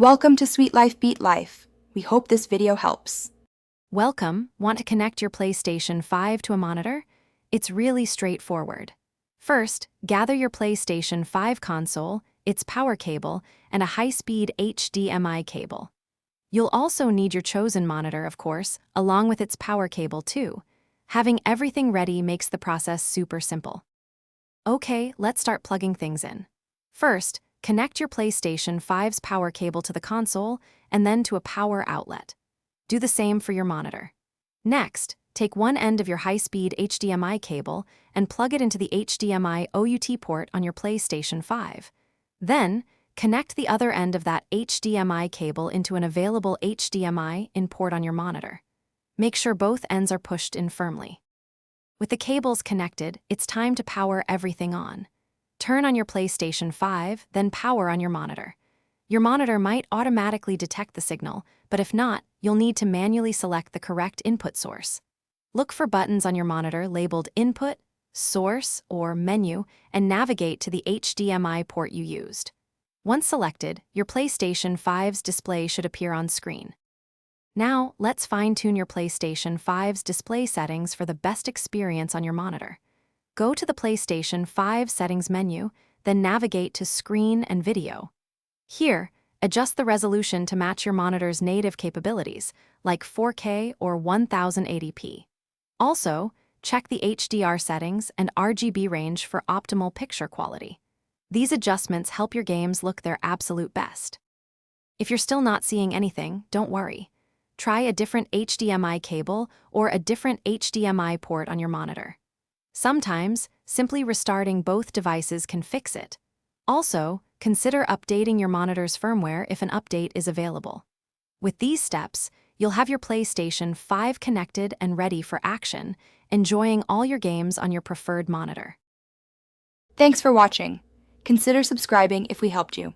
Welcome to Sweet Life Beat Life. We hope this video helps. Welcome. Want to connect your PlayStation 5 to a monitor? It's really straightforward. First, gather your PlayStation 5 console, its power cable, and a high-speed HDMI cable. You'll also need your chosen monitor, of course, along with its power cable too. Having everything ready makes the process super simple. Okay, let's start plugging things in. First, connect your PlayStation 5's power cable to the console and then to a power outlet. Do the same for your monitor. Next, take one end of your high-speed HDMI cable and plug it into the HDMI OUT port on your PlayStation 5. Then, connect the other end of that HDMI cable into an available HDMI in port on your monitor. Make sure both ends are pushed in firmly. With the cables connected, it's time to power everything on. Turn on your PlayStation 5, then power on your monitor. Your monitor might automatically detect the signal, but if not, you'll need to manually select the correct input source. Look for buttons on your monitor labeled Input, Source, or Menu, and navigate to the HDMI port you used. Once selected, your PlayStation 5's display should appear on screen. Now, let's fine-tune your PlayStation 5's display settings for the best experience on your monitor. Go to the PlayStation 5 settings menu, then navigate to Screen and Video. Here, adjust the resolution to match your monitor's native capabilities, like 4K or 1080p. Also, check the HDR settings and RGB range for optimal picture quality. These adjustments help your games look their absolute best. If you're still not seeing anything, don't worry. Try a different HDMI cable or a different HDMI port on your monitor. Sometimes, simply restarting both devices can fix it. Also, consider updating your monitor's firmware if an update is available. With these steps, you'll have your PlayStation 5 connected and ready for action, enjoying all your games on your preferred monitor. Thanks for watching. Consider subscribing if we helped you.